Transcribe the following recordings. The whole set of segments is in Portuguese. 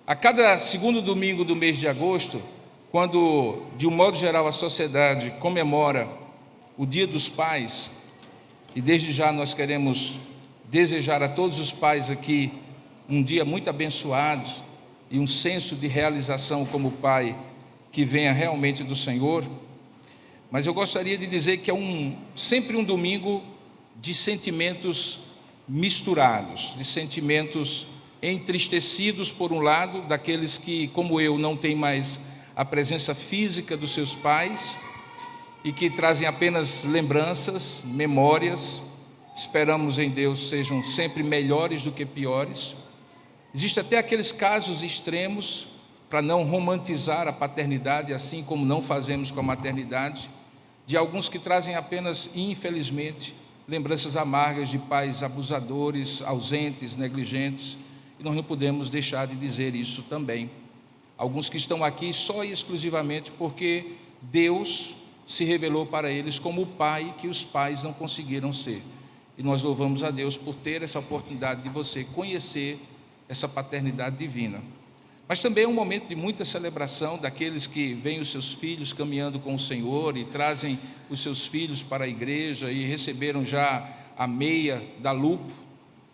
A cada segundo domingo do mês de agosto, quando, de um modo geral, a sociedade comemora o Dia dos Pais, e desde já nós queremos desejar a todos os pais aqui um dia muito abençoado e um senso de realização como pai que venha realmente do Senhor. Mas eu gostaria de dizer que é sempre um domingo de sentimentos misturados, de sentimentos entristecidos por um lado, daqueles que, como eu, não têm mais a presença física dos seus pais e que trazem apenas lembranças, memórias. Esperamos em Deus sejam sempre melhores do que piores. Existem até aqueles casos extremos, para não romantizar a paternidade, assim como não fazemos com a maternidade, de alguns que trazem apenas, infelizmente, lembranças amargas de pais abusadores, ausentes, negligentes, e nós não podemos deixar de dizer isso também. Alguns que estão aqui só e exclusivamente porque Deus se revelou para eles como o pai que os pais não conseguiram ser. E nós louvamos a Deus por ter essa oportunidade de você conhecer essa paternidade divina. Mas também é um momento de muita celebração daqueles que veem os seus filhos caminhando com o Senhor e trazem os seus filhos para a igreja e receberam já a meia da Lupo,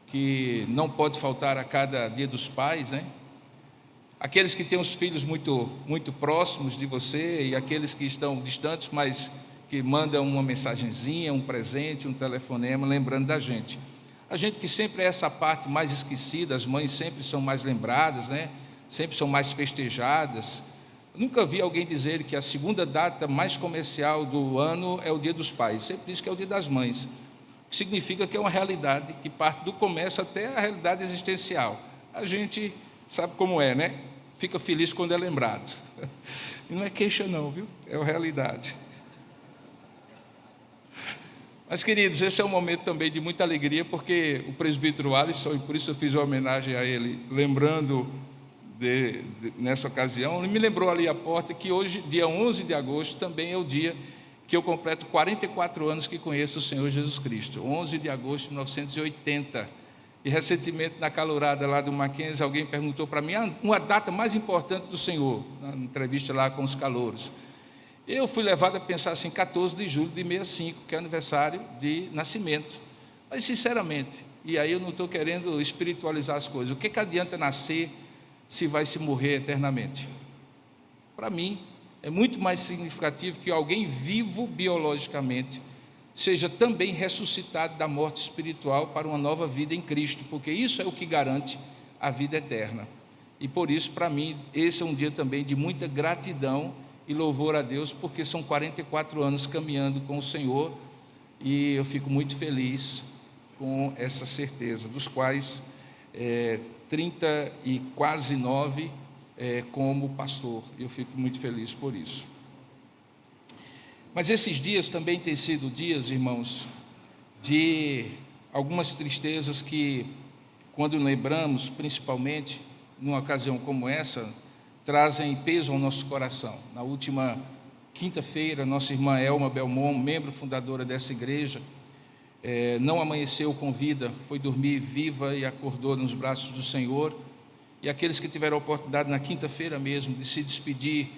que não pode faltar a cada Dia dos Pais, né? Aqueles que têm os filhos muito próximos de você e aqueles que estão distantes, mas que mandam uma mensagenzinha, um presente, um telefonema, lembrando da gente. A gente que sempre é essa parte mais esquecida, as mães sempre são mais lembradas, né? Sempre são mais festejadas. Eu nunca vi alguém dizer que a segunda data mais comercial do ano é o Dia dos Pais. Sempre diz que é o Dia das Mães, o que significa que é uma realidade que parte do comércio até a realidade existencial. A gente sabe como é, né? Fica feliz quando é lembrado. E não é queixa não, viu? É a realidade. Mas, queridos, esse é um momento também de muita alegria, porque o presbítero Alisson, e por isso eu fiz uma homenagem a ele, lembrando nessa ocasião, ele me lembrou ali à porta que hoje, dia 11 de agosto, também é o dia que eu completo 44 anos que conheço o Senhor Jesus Cristo, 11 de agosto de 1980. E recentemente, na calorada lá do Mackenzie, alguém perguntou para mim uma data mais importante do Senhor, na entrevista lá com os calouros. Eu fui levado a pensar assim, 14 de julho de 65, que é aniversário de nascimento. Mas, sinceramente, e aí eu não estou querendo espiritualizar as coisas, o que adianta nascer se vai se morrer eternamente? Para mim, é muito mais significativo que alguém vivo biologicamente seja também ressuscitado da morte espiritual para uma nova vida em Cristo, porque isso é o que garante a vida eterna. E por isso, para mim, esse é um dia também de muita gratidão e louvor a Deus, porque são 44 anos caminhando com o Senhor, e eu fico muito feliz com essa certeza, dos quais 30 e quase 9 como pastor, e eu fico muito feliz por isso. Mas esses dias também têm sido dias, irmãos, de algumas tristezas que, quando lembramos, principalmente numa ocasião como essa, trazem peso ao nosso coração. Na última quinta-feira, nossa irmã Elma Belmont, membro fundadora dessa igreja, não amanheceu com vida, foi dormir viva e acordou nos braços do Senhor. E aqueles que tiveram a oportunidade na quinta-feira mesmo de se despedir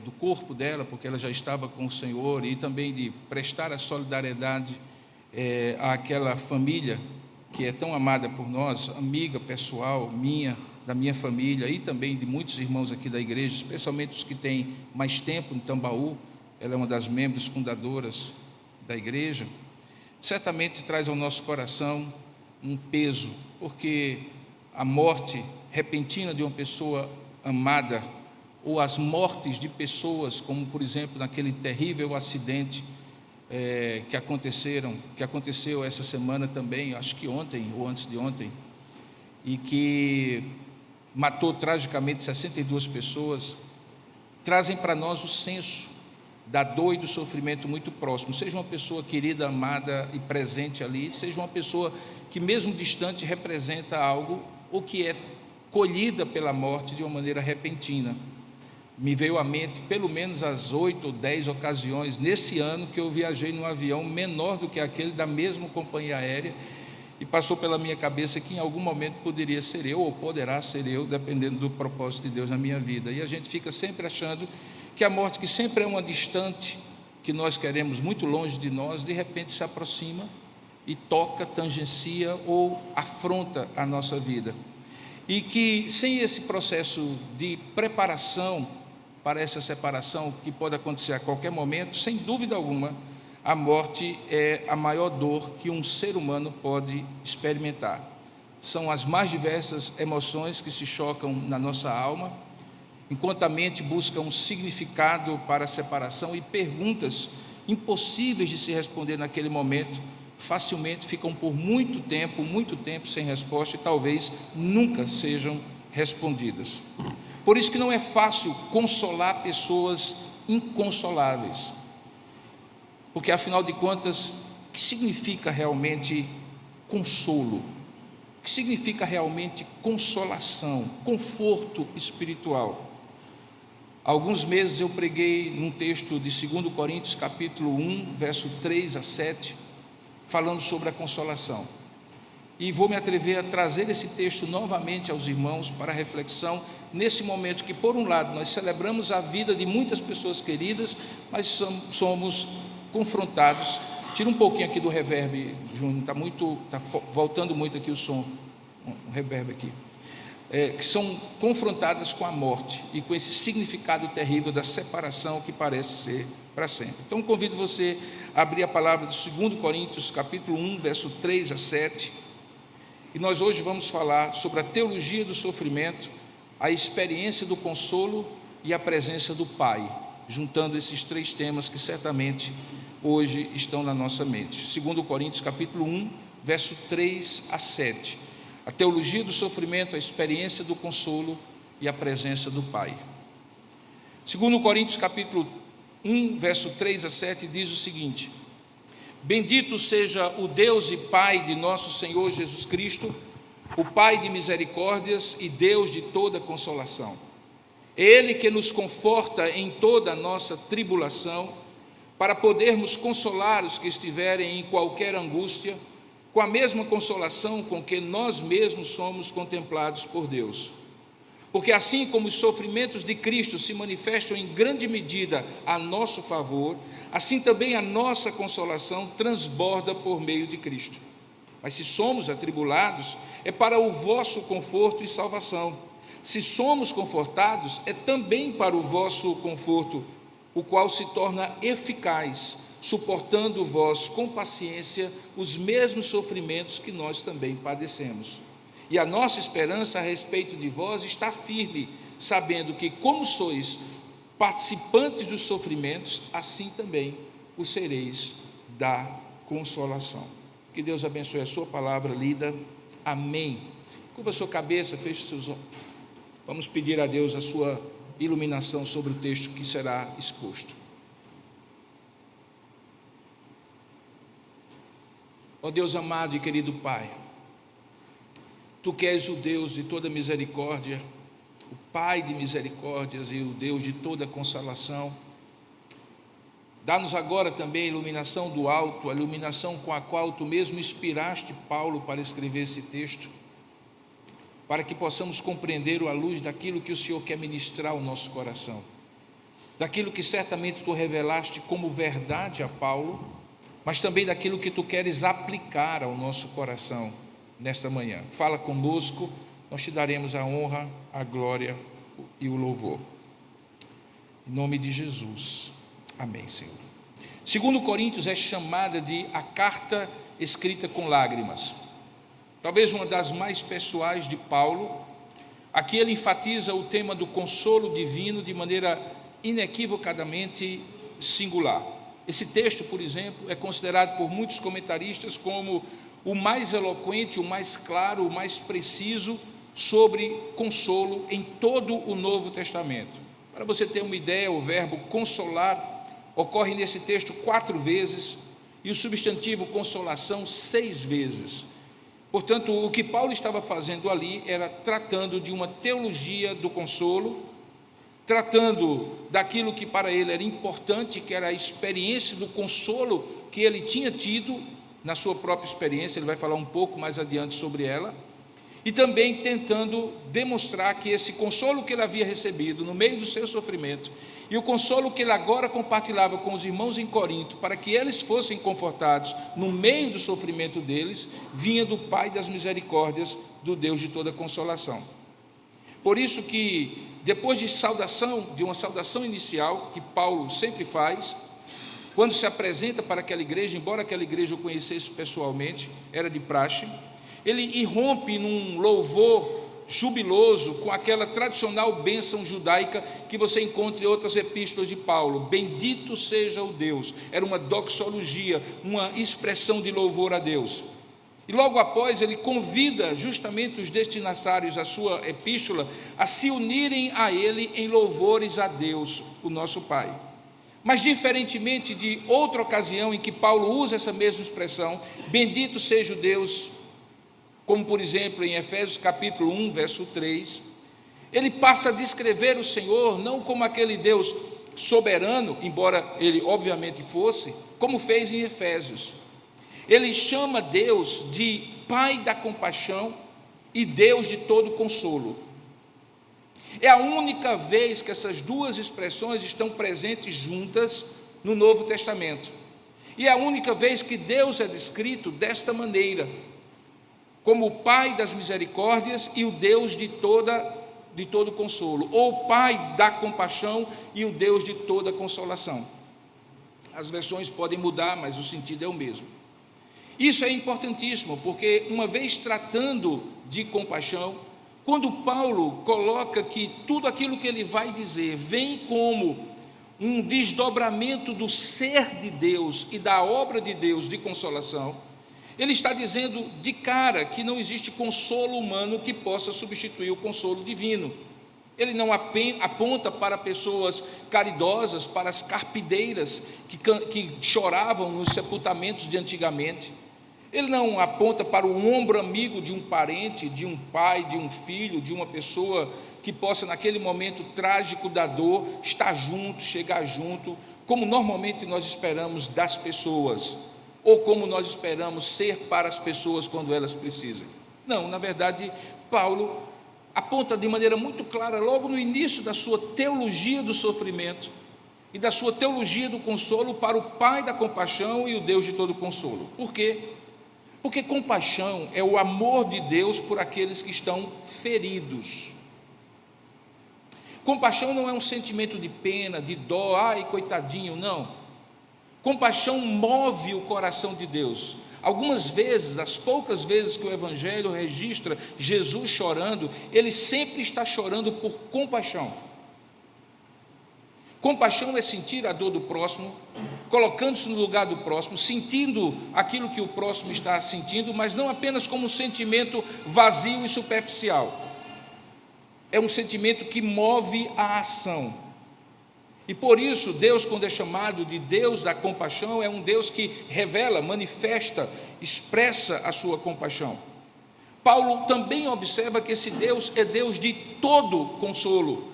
do corpo dela, porque ela já estava com o Senhor, e também de prestar a solidariedade àquela família que é tão amada por nós, amiga pessoal minha, da minha família e também de muitos irmãos aqui da igreja, especialmente os que têm mais tempo em Tambaú. Ela é uma das membros fundadoras da igreja. Certamente traz ao nosso coração um peso, porque a morte repentina de uma pessoa amada, ou as mortes de pessoas, como por exemplo naquele terrível acidente que aconteceu essa semana também, acho que ontem ou antes de ontem, e que matou tragicamente 62 pessoas, trazem para nós o senso da dor e do sofrimento muito próximo, seja uma pessoa querida, amada e presente ali, seja uma pessoa que mesmo distante representa algo, ou que é colhida pela morte de uma maneira repentina. Me veio à mente pelo menos as 8 ou 10 ocasiões nesse ano que eu viajei num avião menor do que aquele da mesma companhia aérea, e passou pela minha cabeça que em algum momento poderia ser eu, ou poderá ser eu, dependendo do propósito de Deus na minha vida. E a gente fica sempre achando que a morte, que sempre é uma distante, que nós queremos muito longe de nós, de repente se aproxima e toca, tangencia ou afronta a nossa vida. E que sem esse processo de preparação para essa separação, que pode acontecer a qualquer momento, sem dúvida alguma, a morte é a maior dor que um ser humano pode experimentar. São as mais diversas emoções que se chocam na nossa alma, enquanto a mente busca um significado para a separação e perguntas impossíveis de se responder naquele momento, facilmente ficam por muito tempo sem resposta e talvez nunca sejam respondidas. Por isso que não é fácil consolar pessoas inconsoláveis, porque afinal de contas, o que significa realmente consolo? O que significa realmente consolação, conforto espiritual? Há alguns meses eu preguei num texto de 2 Coríntios capítulo 1, verso 3 a 7, falando sobre a consolação. E vou me atrever a trazer esse texto novamente aos irmãos para reflexão, nesse momento que, por um lado, nós celebramos a vida de muitas pessoas queridas, mas somos confrontados. Tira um pouquinho aqui do reverb, Júnior, está voltando muito aqui o som, um reverb aqui. Que são confrontadas com a morte e com esse significado terrível da separação que parece ser para sempre. Então convido você a abrir a palavra de 2 Coríntios capítulo 1, verso 3 a 7, e nós hoje vamos falar sobre a teologia do sofrimento, a experiência do consolo e a presença do Pai, juntando esses três temas que certamente hoje estão na nossa mente. 2 Coríntios capítulo 1, verso 3 a 7. A teologia do sofrimento, a experiência do consolo e a presença do Pai. 2 Coríntios capítulo 1, verso 3 a 7 diz o seguinte: Bendito seja o Deus e Pai de nosso Senhor Jesus Cristo, o Pai de misericórdias e Deus de toda consolação. É Ele que nos conforta em toda a nossa tribulação, para podermos consolar os que estiverem em qualquer angústia, com a mesma consolação com que nós mesmos somos contemplados por Deus. Porque assim como os sofrimentos de Cristo se manifestam em grande medida a nosso favor, assim também a nossa consolação transborda por meio de Cristo. Mas se somos atribulados, é para o vosso conforto e salvação. Se somos confortados, é também para o vosso conforto, o qual se torna eficaz, suportando vós com paciência os mesmos sofrimentos que nós também padecemos. E a nossa esperança a respeito de vós está firme, sabendo que, como sois participantes dos sofrimentos, assim também o sereis da consolação. Que Deus abençoe a sua palavra lida. Amém. Curva a sua cabeça, feche os seus olhos. Vamos pedir a Deus a sua iluminação sobre o texto que será exposto. Ó Deus amado e querido Pai, Tu que és o Deus de toda misericórdia, o Pai de misericórdias e o Deus de toda consolação, dá-nos agora também a iluminação do alto, a iluminação com a qual Tu mesmo inspiraste Paulo para escrever esse texto, para que possamos compreender à luz daquilo que o Senhor quer ministrar ao nosso coração, daquilo que certamente Tu revelaste como verdade a Paulo, mas também daquilo que Tu queres aplicar ao nosso coração nesta manhã. Fala conosco, nós Te daremos a honra, a glória e o louvor. Em nome de Jesus. Amém, Senhor. 2 Coríntios é chamada de a carta escrita com lágrimas. Talvez uma das mais pessoais de Paulo. Aqui ele enfatiza o tema do consolo divino de maneira inequivocadamente singular. Esse texto, por exemplo, é considerado por muitos comentaristas como o mais eloquente, o mais claro, o mais preciso sobre consolo em todo o Novo Testamento. Para você ter uma ideia, o verbo consolar ocorre nesse texto 4 vezes e o substantivo consolação 6 vezes. Portanto, o que Paulo estava fazendo ali era tratando de uma teologia do consolo, tratando daquilo que para ele era importante, que era a experiência do consolo que ele tinha tido na sua própria experiência, ele vai falar um pouco mais adiante sobre ela, e também tentando demonstrar que esse consolo que ele havia recebido no meio do seu sofrimento, e o consolo que ele agora compartilhava com os irmãos em Corinto, para que eles fossem confortados no meio do sofrimento deles, vinha do Pai das misericórdias, do Deus de toda consolação. Por isso que, depois de uma saudação inicial, que Paulo sempre faz, quando se apresenta para aquela igreja, embora aquela igreja o conhecesse pessoalmente, era de praxe, ele irrompe num louvor jubiloso com aquela tradicional bênção judaica que você encontra em outras epístolas de Paulo: bendito seja o Deus. Era uma doxologia, uma expressão de louvor a Deus. E logo após ele convida justamente os destinatários à sua epístola a se unirem a ele em louvores a Deus, o nosso Pai. Mas diferentemente de outra ocasião em que Paulo usa essa mesma expressão, bendito seja o Deus, como por exemplo em Efésios capítulo 1, verso 3, ele passa a descrever o Senhor não como aquele Deus soberano, embora ele obviamente fosse, como fez em Efésios. Ele chama Deus de Pai da compaixão e Deus de todo consolo. É a única vez que essas duas expressões estão presentes juntas no Novo Testamento. E é a única vez que Deus é descrito desta maneira, como o Pai das misericórdias e o Deus de todo consolo, ou o Pai da compaixão e o Deus de toda consolação. As versões podem mudar, mas o sentido é o mesmo. Isso é importantíssimo, porque uma vez tratando de compaixão, quando Paulo coloca que tudo aquilo que ele vai dizer vem como um desdobramento do ser de Deus e da obra de Deus de consolação, ele está dizendo de cara que não existe consolo humano que possa substituir o consolo divino. Ele não aponta para pessoas caridosas, para as carpideiras que choravam nos sepultamentos de antigamente. Ele não aponta para o ombro amigo de um parente, de um pai, de um filho, de uma pessoa que possa, naquele momento trágico da dor, estar junto, chegar junto, como normalmente nós esperamos das pessoas, ou como nós esperamos ser para as pessoas quando elas precisam. Não, na verdade, Paulo aponta de maneira muito clara, logo no início da sua teologia do sofrimento e da sua teologia do consolo, para o Pai da compaixão e o Deus de todo consolo. Por quê? Porque compaixão é o amor de Deus por aqueles que estão feridos. Compaixão não é um sentimento de pena, de dó, ai, coitadinho, não. Compaixão move o coração de Deus. Algumas vezes, das poucas vezes que o Evangelho registra Jesus chorando, ele sempre está chorando por compaixão. Compaixão é sentir a dor do próximo, colocando-se no lugar do próximo, sentindo aquilo que o próximo está sentindo, mas não apenas como um sentimento vazio e superficial. É um sentimento que move a ação. E por isso, Deus, quando é chamado de Deus da compaixão, é um Deus que revela, manifesta, expressa a sua compaixão. Paulo também observa que esse Deus é Deus de todo consolo.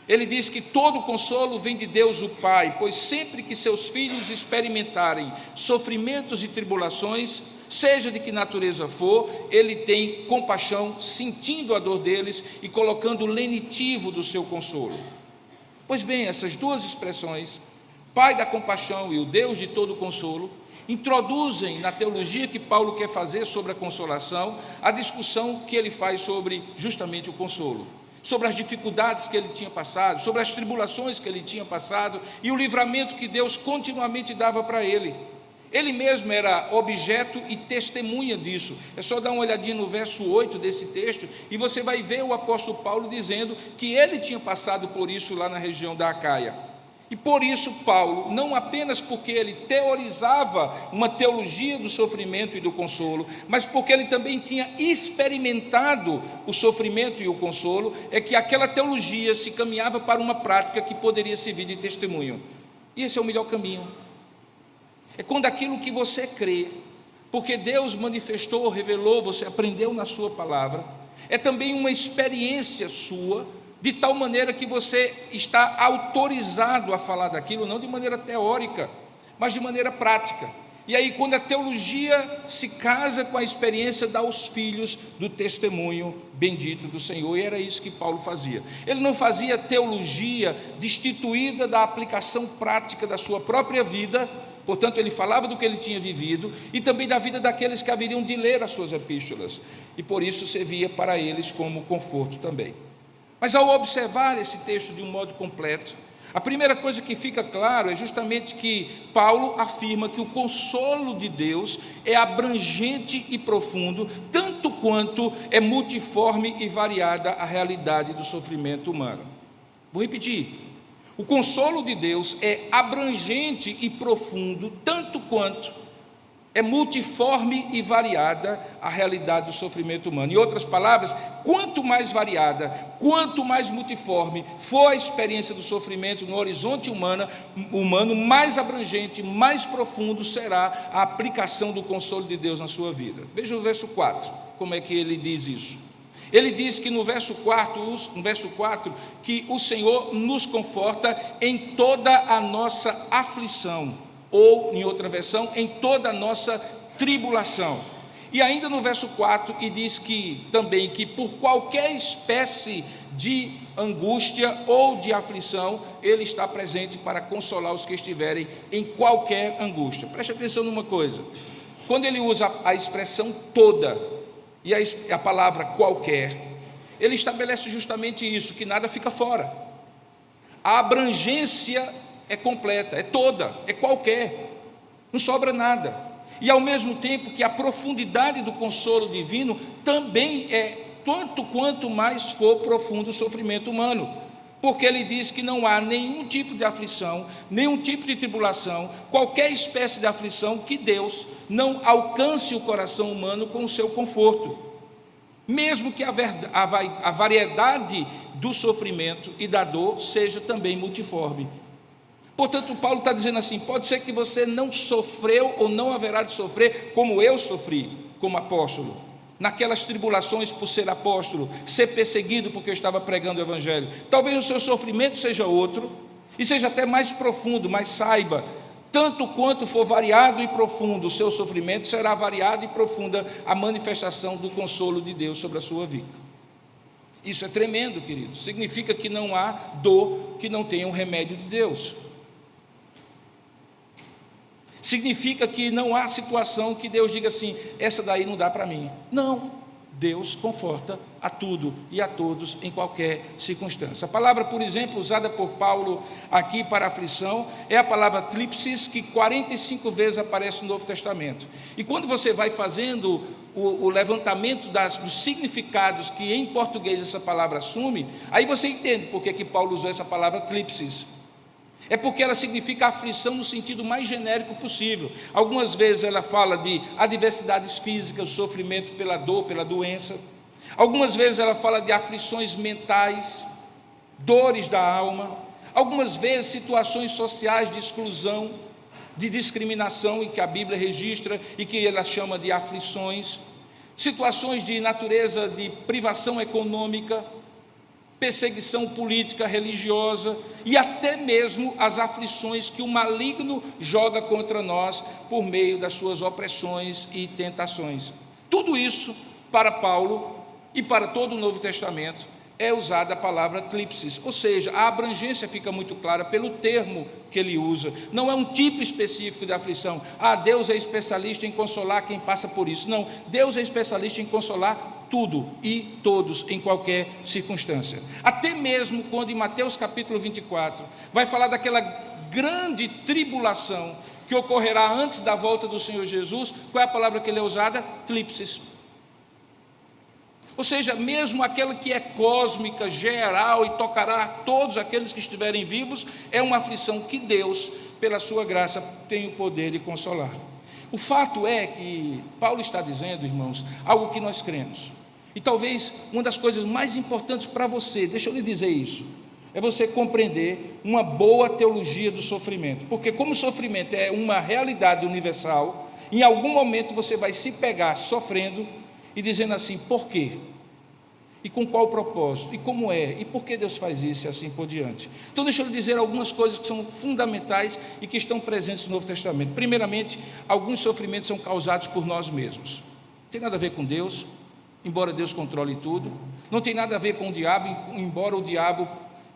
Ele diz que todo consolo vem de Deus o Pai, pois sempre que seus filhos experimentarem sofrimentos e tribulações, seja de que natureza for, ele tem compaixão, sentindo a dor deles e colocando o lenitivo do seu consolo. Pois bem, essas duas expressões, Pai da compaixão e o Deus de todo consolo, introduzem na teologia que Paulo quer fazer sobre a consolação, a discussão que ele faz sobre justamente o consolo, sobre as dificuldades que ele tinha passado, sobre as tribulações que ele tinha passado e o livramento que Deus continuamente dava para ele. Ele mesmo era objeto e testemunha disso. É só dar uma olhadinha no verso 8 desse texto e você vai ver o apóstolo Paulo dizendo que ele tinha passado por isso lá na região da Acaia. E por isso Paulo, não apenas porque ele teorizava uma teologia do sofrimento e do consolo, mas porque ele também tinha experimentado o sofrimento e o consolo, é que aquela teologia se caminhava para uma prática que poderia servir de testemunho. E esse é o melhor caminho. É quando aquilo que você crê, porque Deus manifestou, revelou, você aprendeu na sua palavra, é também uma experiência sua, de tal maneira que você está autorizado a falar daquilo, não de maneira teórica, mas de maneira prática. E aí, quando a teologia se casa com a experiência, dá aos filhos do testemunho bendito do Senhor. E era isso que Paulo fazia. Ele não fazia teologia destituída da aplicação prática da sua própria vida. Portanto, ele falava do que ele tinha vivido e também da vida daqueles que haveriam de ler as suas epístolas. E por isso servia para eles como conforto também. Mas ao observar esse texto de um modo completo, a primeira coisa que fica claro é justamente que Paulo afirma que o consolo de Deus é abrangente e profundo, tanto quanto é multiforme e variada a realidade do sofrimento humano. Vou repetir. O consolo de Deus é abrangente e profundo, tanto quanto é multiforme e variada a realidade do sofrimento humano. Em outras palavras, quanto mais variada, quanto mais multiforme for a experiência do sofrimento no horizonte humano, mais abrangente, mais profundo será a aplicação do consolo de Deus na sua vida. Veja o verso 4, como é que ele diz isso. Ele diz que no verso 4, que o Senhor nos conforta em toda a nossa aflição, ou, em outra versão, em toda a nossa tribulação. E ainda no verso 4, e diz que também que por qualquer espécie de angústia ou de aflição, Ele está presente para consolar os que estiverem em qualquer angústia. Preste atenção numa coisa, quando ele usa a expressão toda e a palavra qualquer, ele estabelece justamente isso, que nada fica fora. A abrangência é completa, é toda, é qualquer, não sobra nada. E ao mesmo tempo que a profundidade do consolo divino também é tanto quanto mais for profundo o sofrimento humano, porque ele diz que não há nenhum tipo de aflição, nenhum tipo de tribulação, qualquer espécie de aflição que Deus não alcance o coração humano com o seu conforto, mesmo que a variedade do sofrimento e da dor seja também multiforme. Portanto, Paulo está dizendo assim, pode ser que você não sofreu ou não haverá de sofrer como eu sofri, como apóstolo, naquelas tribulações por ser apóstolo, ser perseguido porque eu estava pregando o Evangelho. Talvez o seu sofrimento seja outro, e seja até mais profundo, mas saiba, tanto quanto for variado e profundo o seu sofrimento, será variada e profunda a manifestação do consolo de Deus sobre a sua vida. Isso é tremendo, querido, significa que não há dor que não tenha um remédio de Deus. Significa que não há situação que Deus diga assim, essa daí não dá para mim. Não, Deus conforta a tudo e a todos em qualquer circunstância. A palavra, por exemplo, usada por Paulo aqui para aflição, é a palavra thlipsis, que 45 vezes aparece no Novo Testamento. E quando você vai fazendo o levantamento dos significados que em português essa palavra assume, aí você entende por que Paulo usou essa palavra thlipsis. É porque ela significa aflição no sentido mais genérico possível. Algumas vezes ela fala de adversidades físicas, sofrimento pela dor, pela doença. Algumas vezes ela fala de aflições mentais, dores da alma. Algumas vezes situações sociais de exclusão, de discriminação, e que a Bíblia registra e que ela chama de aflições. Situações de natureza de privação econômica, perseguição política, religiosa e até mesmo as aflições que o maligno joga contra nós por meio das suas opressões e tentações. Tudo isso, para Paulo e para todo o Novo Testamento, é usada a palavra thlipsis, ou seja, a abrangência fica muito clara pelo termo que ele usa. Não é um tipo específico de aflição. Deus é especialista em consolar quem passa por isso. Não, Deus é especialista em consolar tudo e todos em qualquer circunstância. Até mesmo quando em Mateus capítulo 24 vai falar daquela grande tribulação que ocorrerá antes da volta do Senhor Jesus, qual é a palavra que ele é usada? Thlipsis. Ou seja, mesmo aquela que é cósmica, geral e tocará a todos aqueles que estiverem vivos, é uma aflição que Deus, pela sua graça, tem o poder de consolar. O fato é que Paulo está dizendo, irmãos, algo que nós cremos. E talvez uma das coisas mais importantes para você, deixa eu lhe dizer isso, é você compreender uma boa teologia do sofrimento. Porque como o sofrimento é uma realidade universal, em algum momento você vai se pegar sofrendo e dizendo assim, por quê? E com qual propósito? E como é? E por que Deus faz isso e assim por diante? Então deixa eu lhe dizer algumas coisas que são fundamentais e que estão presentes no Novo Testamento. Primeiramente, alguns sofrimentos são causados por nós mesmos. Não tem nada a ver com Deus, embora Deus controle tudo. Não tem nada a ver com o diabo, embora o diabo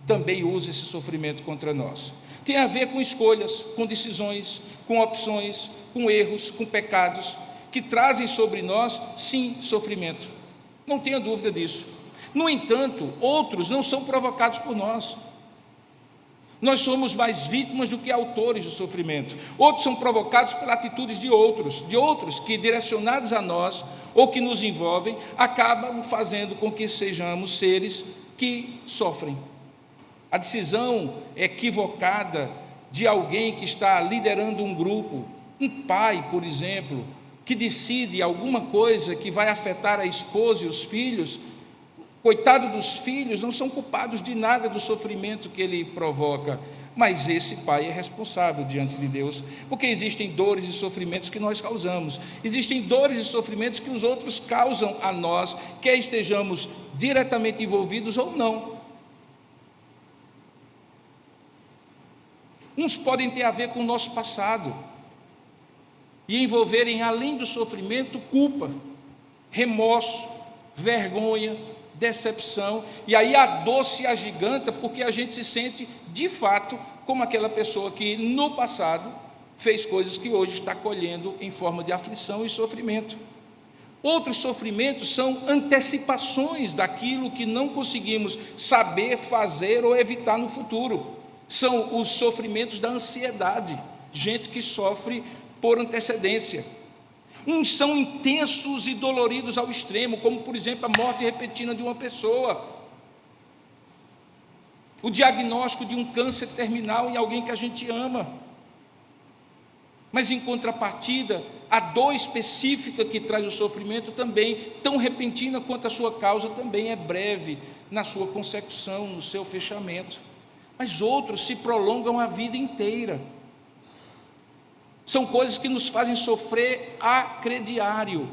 também use esse sofrimento contra nós. Tem a ver com escolhas, com decisões, com opções, com erros, com pecados, que trazem sobre nós, sim, sofrimento. Não tenha dúvida disso. No entanto, outros não são provocados por nós. Nós somos mais vítimas do que autores do sofrimento. Outros são provocados por atitudes de outros que, direcionados a nós ou que nos envolvem, acabam fazendo com que sejamos seres que sofrem. A decisão equivocada de alguém que está liderando um grupo, um pai, por exemplo, que decide alguma coisa que vai afetar a esposa e os filhos, coitado dos filhos, não são culpados de nada do sofrimento que ele provoca, mas esse pai é responsável diante de Deus, porque existem dores e sofrimentos que nós causamos, existem dores e sofrimentos que os outros causam a nós, quer estejamos diretamente envolvidos ou não. Uns podem ter a ver com o nosso passado e envolverem, além do sofrimento, culpa, remorso, vergonha, decepção, e aí a dor se agiganta porque a gente se sente de fato como aquela pessoa que no passado fez coisas que hoje está colhendo em forma de aflição e sofrimento. Outros sofrimentos são antecipações daquilo que não conseguimos saber, fazer ou evitar no futuro. São os sofrimentos da ansiedade, gente que sofre por antecedência. Uns são intensos e doloridos ao extremo, como por exemplo a morte repentina de uma pessoa, o diagnóstico de um câncer terminal em alguém que a gente ama. Mas em contrapartida, a dor específica que traz o sofrimento também, tão repentina quanto a sua causa, também é breve na sua consecução, no seu fechamento. Mas outros se prolongam a vida inteira. São coisas que nos fazem sofrer a crediário,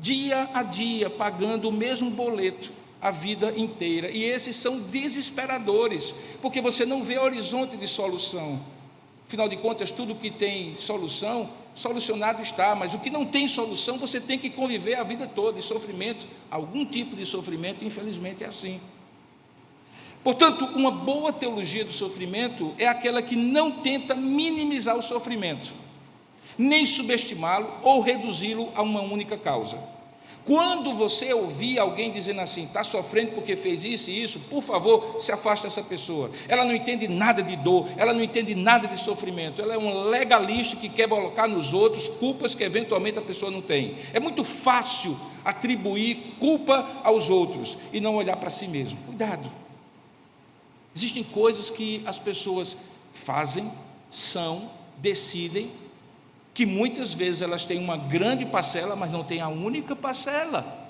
dia a dia, pagando o mesmo boleto a vida inteira. E esses são desesperadores, porque você não vê horizonte de solução. Afinal de contas, tudo que tem solução, solucionado está, mas o que não tem solução, você tem que conviver a vida toda, e sofrimento, algum tipo de sofrimento, infelizmente é assim. Portanto, uma boa teologia do sofrimento é aquela que não tenta minimizar o sofrimento, nem subestimá-lo ou reduzi-lo a uma única causa. Quando você ouvir alguém dizendo assim, está sofrendo porque fez isso e isso, por favor, se afaste dessa pessoa. Ela não entende nada de dor, ela não entende nada de sofrimento, ela é um legalista que quer colocar nos outros culpas que eventualmente a pessoa não tem. É muito fácil atribuir culpa aos outros e não olhar para si mesmo. Cuidado. Existem coisas que as pessoas fazem, são, decidem, que muitas vezes elas têm uma grande parcela, mas não têm a única parcela.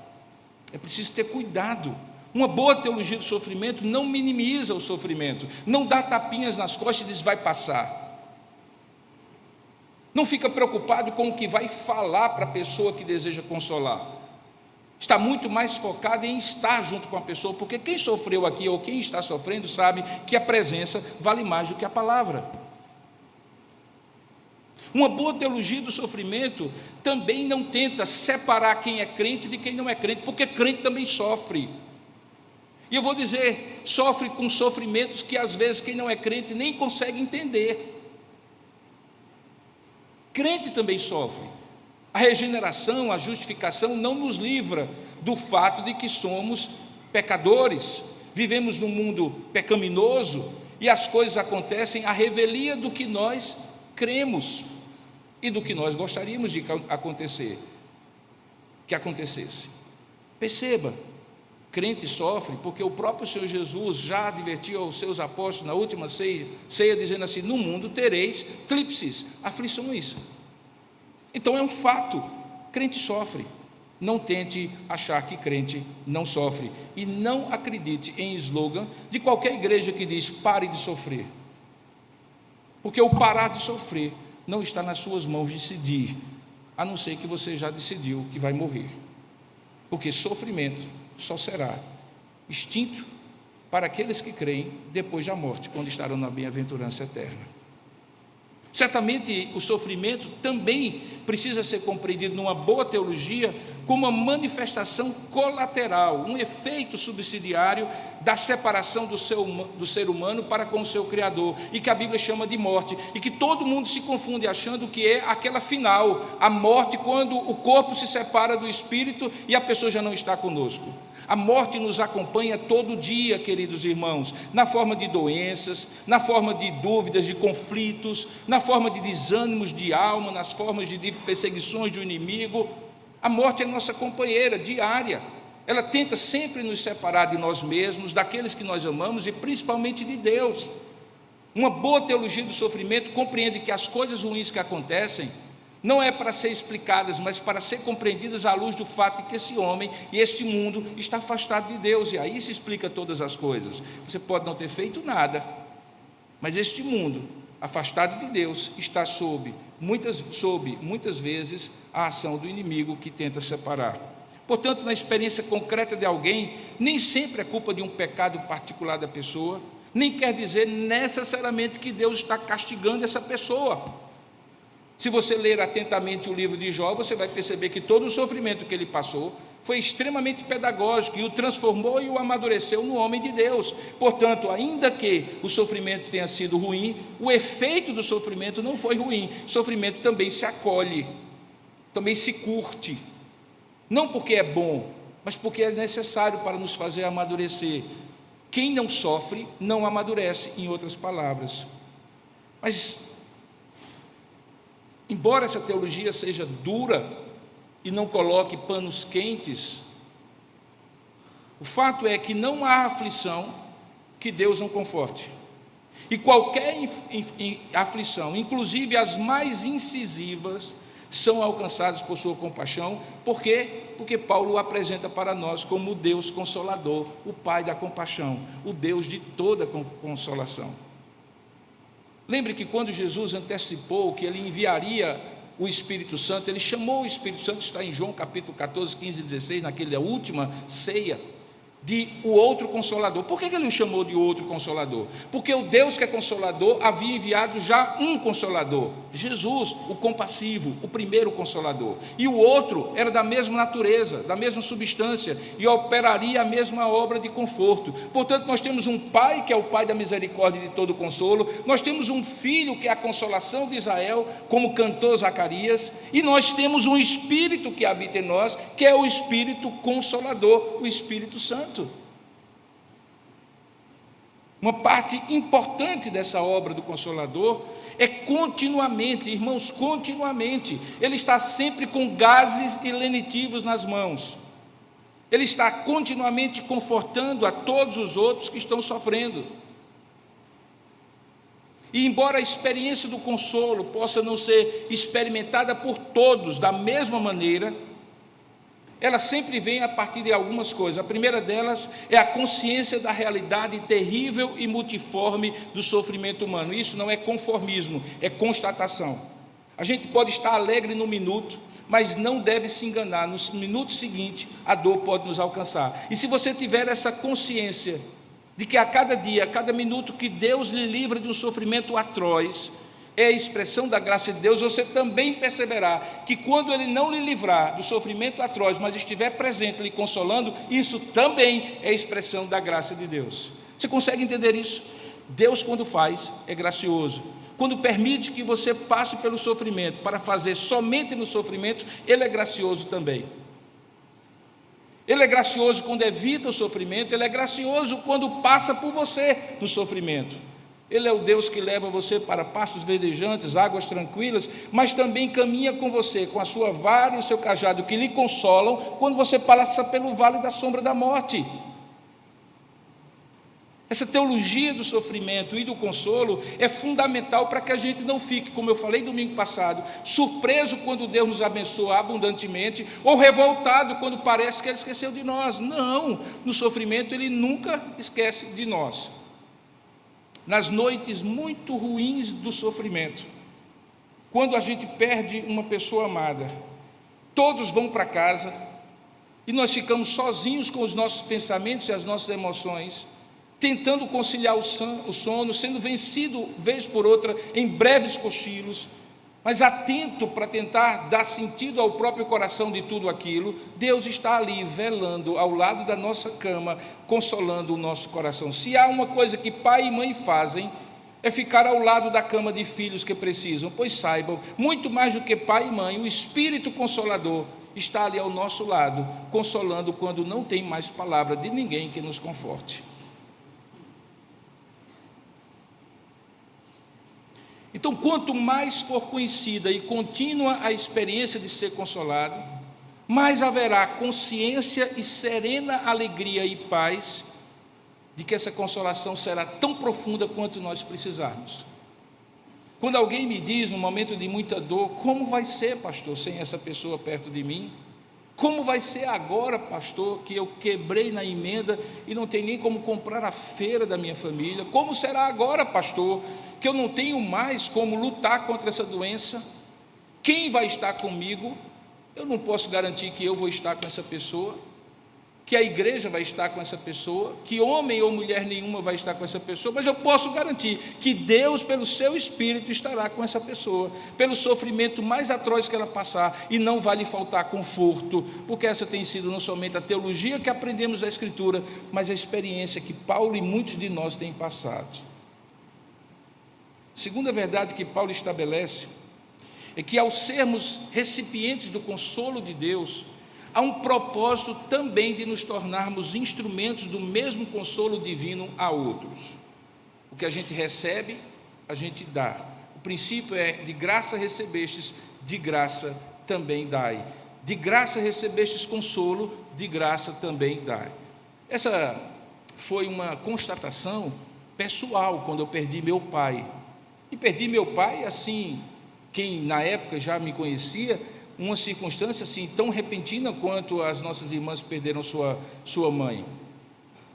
É preciso ter cuidado. Uma boa teologia do sofrimento não minimiza o sofrimento, não dá tapinhas nas costas e diz vai passar. Não fica preocupado com o que vai falar para a pessoa que deseja consolar. Está muito mais focado em estar junto com a pessoa, porque quem sofreu aqui ou quem está sofrendo sabe que a presença vale mais do que a palavra. Uma boa teologia do sofrimento também não tenta separar quem é crente de quem não é crente, porque crente também sofre. E eu vou dizer, sofre com sofrimentos que às vezes quem não é crente nem consegue entender. Crente também sofre. A regeneração, a justificação não nos livra do fato de que somos pecadores, vivemos num mundo pecaminoso e as coisas acontecem à revelia do que nós cremos e do que nós gostaríamos de que acontecesse. Perceba, crente sofre porque o próprio Senhor Jesus já advertiu aos seus apóstolos na última ceia dizendo assim, no mundo tereis tríplices, aflições. Então é um fato, crente sofre. Não tente achar que crente não sofre. E não acredite em slogan de qualquer igreja que diz pare de sofrer. Porque o parar de sofrer não está nas suas mãos decidir, a não ser que você já decidiu que vai morrer. porque sofrimento só será extinto para aqueles que creem depois da morte, quando estarão na bem-aventurança eterna. Certamente o sofrimento também precisa ser compreendido numa boa teologia como uma manifestação colateral, um efeito subsidiário da separação do ser humano para com o seu Criador, e que a Bíblia chama de morte, e que todo mundo se confunde achando que é aquela final, a morte, quando o corpo se separa do espírito e a pessoa já não está conosco. A morte nos acompanha todo dia, queridos irmãos, na forma de doenças, na forma de dúvidas, de conflitos, na forma de desânimos de alma, nas formas de perseguições do inimigo. A morte é nossa companheira diária. Ela tenta sempre nos separar de nós mesmos, daqueles que nós amamos e principalmente de Deus. Uma boa teologia do sofrimento compreende que as coisas ruins que acontecem não é para ser explicadas, mas para ser compreendidas à luz do fato de que esse homem e este mundo está afastado de Deus, e aí se explica todas as coisas. Você pode não ter feito nada, mas este mundo, afastado de Deus, está sob muitas vezes a ação do inimigo que tenta separar. Portanto, na experiência concreta de alguém, nem sempre é culpa de um pecado particular da pessoa, nem quer dizer necessariamente que Deus está castigando essa pessoa. Se você ler atentamente o livro de Jó, você vai perceber que todo o sofrimento que ele passou foi extremamente pedagógico e o transformou e o amadureceu no homem de Deus. Portanto, ainda que o sofrimento tenha sido ruim, o efeito do sofrimento não foi ruim. O sofrimento também se acolhe, também se curte, não porque é bom, mas porque é necessário para nos fazer amadurecer. Quem não sofre, não amadurece, em outras palavras. Mas embora essa teologia seja dura e não coloque panos quentes, o fato é que não há aflição que Deus não conforte. E qualquer aflição, inclusive as mais incisivas, são alcançadas por sua compaixão. Por quê? Porque Paulo o apresenta para nós como o Deus Consolador, o Pai da compaixão, o Deus de toda consolação. Lembre que quando Jesus antecipou que ele enviaria o Espírito Santo, ele chamou o Espírito Santo, está em João capítulo 14, 15 e 16, naquela última ceia, de o outro Consolador. Por que ele o chamou de outro Consolador? Porque o Deus que é Consolador havia enviado já um Consolador, Jesus, o compassivo, o primeiro Consolador, e o outro era da mesma natureza, da mesma substância, e operaria a mesma obra de conforto. Portanto, nós temos um Pai que é o Pai da misericórdia e de todo consolo, nós temos um Filho que é a consolação de Israel, como cantou Zacarias, e nós temos um Espírito que habita em nós, que é o Espírito Consolador, o Espírito Santo. Uma parte importante dessa obra do Consolador é continuamente, irmãos, continuamente, ele está sempre com gases e lenitivos nas mãos, ele está continuamente confortando a todos os outros que estão sofrendo. E embora a experiência do consolo possa não ser experimentada por todos da mesma maneira, ela sempre vem a partir de algumas coisas. A primeira delas é a consciência da realidade terrível e multiforme do sofrimento humano. Isso não é conformismo, é constatação. A gente pode estar alegre no minuto, mas não deve se enganar. No minuto seguinte, a dor pode nos alcançar. E se você tiver essa consciência de que a cada dia, a cada minuto que Deus lhe livra de um sofrimento atroz, é a expressão da graça de Deus, você também perceberá que quando Ele não lhe livrar do sofrimento atroz, mas estiver presente, lhe consolando, isso também é a expressão da graça de Deus. Você consegue entender isso? Deus, quando faz, é gracioso. Quando permite que você passe pelo sofrimento, para fazer somente no sofrimento, Ele é gracioso também. Ele é gracioso quando evita o sofrimento, Ele é gracioso quando passa por você no sofrimento. Ele é o Deus que leva você para pastos verdejantes, águas tranquilas, mas também caminha com você, com a sua vara e o seu cajado, que lhe consolam quando você passa pelo vale da sombra da morte. Essa teologia do sofrimento e do consolo é fundamental para que a gente não fique, como eu falei domingo passado, surpreso quando Deus nos abençoa abundantemente, ou revoltado quando parece que Ele esqueceu de nós. Não, no sofrimento Ele nunca esquece de nós. Nas noites muito ruins do sofrimento, quando a gente perde uma pessoa amada, todos vão para casa, e nós ficamos sozinhos com os nossos pensamentos e as nossas emoções, tentando conciliar o sono, sendo vencido vez por outra em breves cochilos, mas atento para tentar dar sentido ao próprio coração de tudo aquilo. Deus está ali velando ao lado da nossa cama, consolando o nosso coração. Se há uma coisa que pai e mãe fazem, é ficar ao lado da cama de filhos que precisam, pois saibam, muito mais do que pai e mãe, o Espírito Consolador está ali ao nosso lado, consolando quando não tem mais palavra de ninguém que nos conforte. Então, quanto mais for conhecida e contínua a experiência de ser consolado, mais haverá consciência e serena alegria e paz de que essa consolação será tão profunda quanto nós precisarmos. Quando alguém me diz, num momento de muita dor, como vai ser, pastor, sem essa pessoa perto de mim? Como vai ser agora, pastor, que eu quebrei na emenda e não tenho nem como comprar a feira da minha família? Como será agora, pastor, que eu não tenho mais como lutar contra essa doença? Quem vai estar comigo? Eu não posso garantir que eu vou estar com essa pessoa, que a igreja vai estar com essa pessoa, que homem ou mulher nenhuma vai estar com essa pessoa, mas eu posso garantir que Deus, pelo seu Espírito, estará com essa pessoa, pelo sofrimento mais atroz que ela passar, e não vai lhe faltar conforto, porque essa tem sido não somente a teologia que aprendemos da Escritura, mas a experiência que Paulo e muitos de nós têm passado. Segunda verdade que Paulo estabelece é que, ao sermos recipientes do consolo de Deus, há um propósito também de nos tornarmos instrumentos do mesmo consolo divino a outros. O que a gente recebe, a gente dá. O princípio é: de graça recebestes, de graça também dai. De graça recebestes consolo, de graça também dai. Essa foi uma constatação pessoal quando eu perdi meu pai. E perdi meu pai assim, quem na época já me conhecia, uma circunstância assim tão repentina quanto as nossas irmãs perderam sua mãe.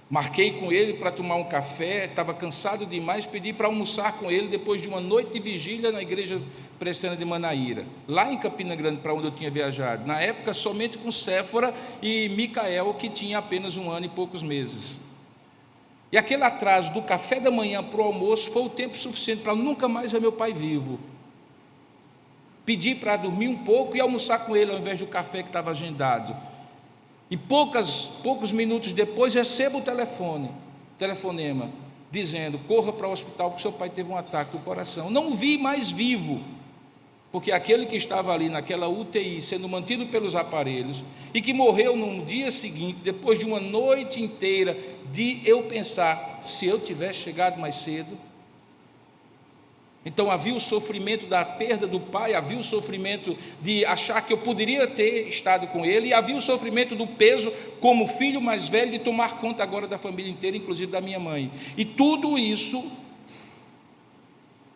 Marquei com ele para tomar um café, estava cansado demais, pedi para almoçar com ele depois de uma noite de vigília na igreja presbiteriana de Manaíra, lá em Campina Grande, para onde eu tinha viajado. Na época, somente com Séfora e Micael, que tinha apenas 1 ano e poucos meses. E aquele atraso do café da manhã para o almoço foi o tempo suficiente para nunca mais ver meu pai vivo. Pedi para dormir um pouco e almoçar com ele ao invés do café que estava agendado. E poucos minutos depois recebo o telefonema, dizendo: corra para o hospital porque seu pai teve um ataque do coração. Não o vi mais vivo, porque aquele que estava ali naquela UTI, sendo mantido pelos aparelhos, e que morreu no dia seguinte, depois de uma noite inteira de eu pensar, se eu tivesse chegado mais cedo. Então havia o sofrimento da perda do pai, havia o sofrimento de achar que eu poderia ter estado com ele, e havia o sofrimento do peso como filho mais velho de tomar conta agora da família inteira, inclusive da minha mãe. E tudo isso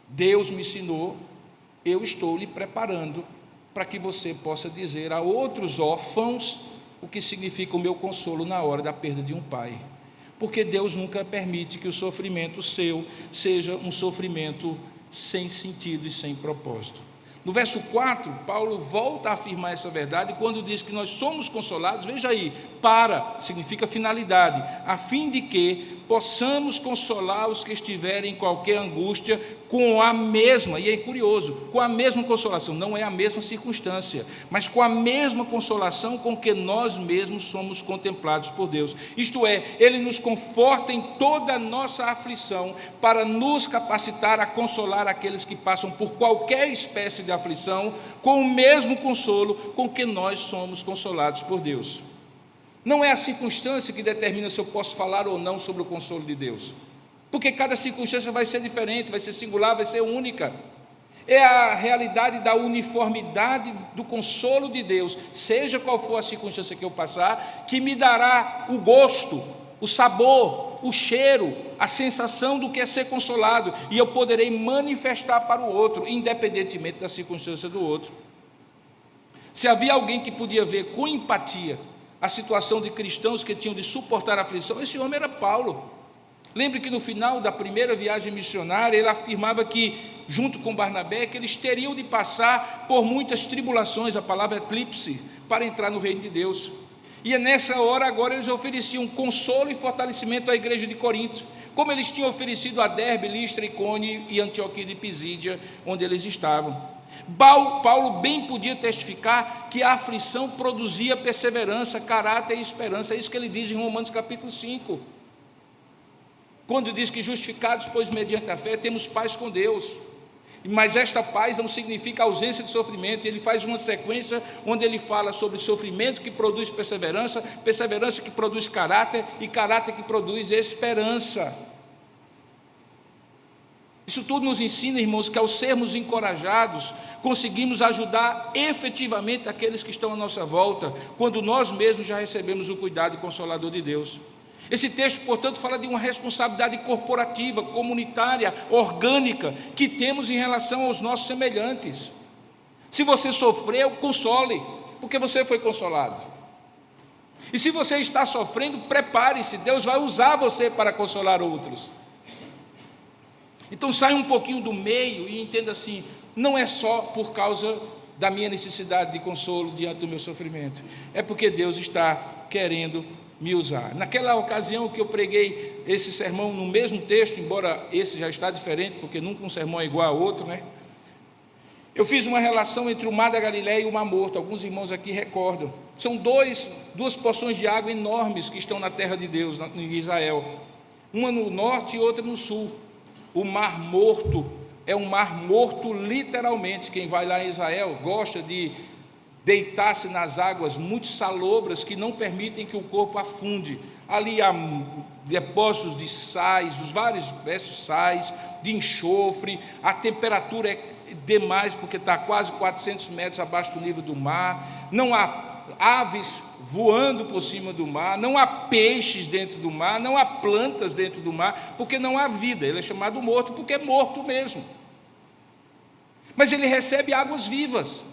Deus me ensinou: eu estou lhe preparando para que você possa dizer a outros órfãos o que significa o meu consolo na hora da perda de um pai. Porque Deus nunca permite que o sofrimento seu seja um sofrimento sem sentido e sem propósito. No verso 4, Paulo volta a afirmar essa verdade quando diz que nós somos consolados, veja aí, para, significa finalidade, a fim de que possamos consolar os que estiverem em qualquer angústia com a mesma, e é curioso, com a mesma consolação, não é a mesma circunstância, mas com a mesma consolação com que nós mesmos somos contemplados por Deus. Isto é, Ele nos conforta em toda a nossa aflição para nos capacitar a consolar aqueles que passam por qualquer espécie de aflição com o mesmo consolo com que nós somos consolados por Deus. Não é a circunstância que determina se eu posso falar ou não sobre o consolo de Deus, porque cada circunstância vai ser diferente, vai ser singular, vai ser única. É a realidade da uniformidade do consolo de Deus, seja qual for a circunstância que eu passar, que me dará o gosto, o sabor, o cheiro, a sensação do que é ser consolado, e eu poderei manifestar para o outro, independentemente da circunstância do outro. Se havia alguém que podia ver com empatia a situação de cristãos que tinham de suportar a aflição, esse homem era Paulo. Lembre que no final da primeira viagem missionária, ele afirmava que, junto com Barnabé, que eles teriam de passar por muitas tribulações, a palavra eclipse, para entrar no reino de Deus. E é nessa hora agora eles ofereciam consolo e fortalecimento à igreja de Corinto, como eles tinham oferecido a Derbe, Listra, Icônio e Antioquia de Pisídia, onde eles estavam. Paulo bem podia testificar que a aflição produzia perseverança, caráter e esperança. É isso que ele diz em Romanos capítulo 5, quando diz que justificados, pois mediante a fé, temos paz com Deus. Mas esta paz não significa ausência de sofrimento. Ele faz uma sequência onde ele fala sobre sofrimento que produz perseverança, perseverança que produz caráter e caráter que produz esperança. Isso tudo nos ensina, irmãos, que ao sermos encorajados, conseguimos ajudar efetivamente aqueles que estão à nossa volta, quando nós mesmos já recebemos o cuidado consolador de Deus. Esse texto, portanto, fala de uma responsabilidade corporativa, comunitária, orgânica, que temos em relação aos nossos semelhantes. Se você sofreu, console, porque você foi consolado. E se você está sofrendo, prepare-se, Deus vai usar você para consolar outros. Então saia um pouquinho do meio e entenda assim, não é só por causa da minha necessidade de consolo diante do meu sofrimento, é porque Deus está querendo me usar. Naquela ocasião que eu preguei esse sermão no mesmo texto, embora esse já está diferente, porque nunca um sermão é igual a outro, né? Eu fiz uma relação entre o mar da Galileia e o Mar Morto. Alguns irmãos aqui recordam. São duas porções de água enormes que estão na terra de Deus, em Israel. Uma no norte e outra no sul. O Mar Morto é um mar morto literalmente. Quem vai lá em Israel gosta de deitar-se nas águas muito salobras que não permitem que o corpo afunde. Ali há depósitos de sais, os vários diversos sais, de enxofre, a temperatura é demais porque está quase 400 metros abaixo do nível do mar, não há aves voando por cima do mar, não há peixes dentro do mar, não há plantas dentro do mar, porque não há vida. Ele é chamado morto porque é morto mesmo. Mas ele recebe águas vivas,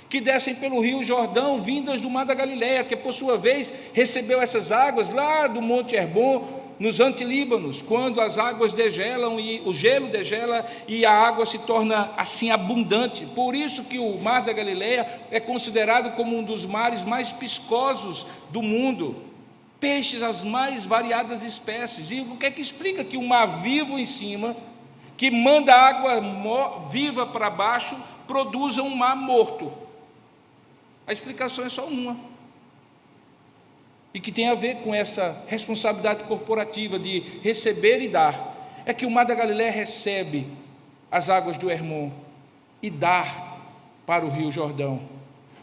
que descem pelo rio Jordão, vindas do mar da Galileia, que por sua vez recebeu essas águas lá do Monte Hermon, nos Antilíbanos, quando as águas degelam e o gelo degela e a água se torna assim abundante. Por isso que o mar da Galileia é considerado como um dos mares mais piscosos do mundo. Peixes, as mais variadas espécies. E o que é que explica que um mar vivo em cima, que manda água viva para baixo, produza um mar morto? A explicação é só uma, e que tem a ver com essa responsabilidade corporativa de receber e dar. É que o mar da Galileia recebe as águas do Hermon e dá para o rio Jordão.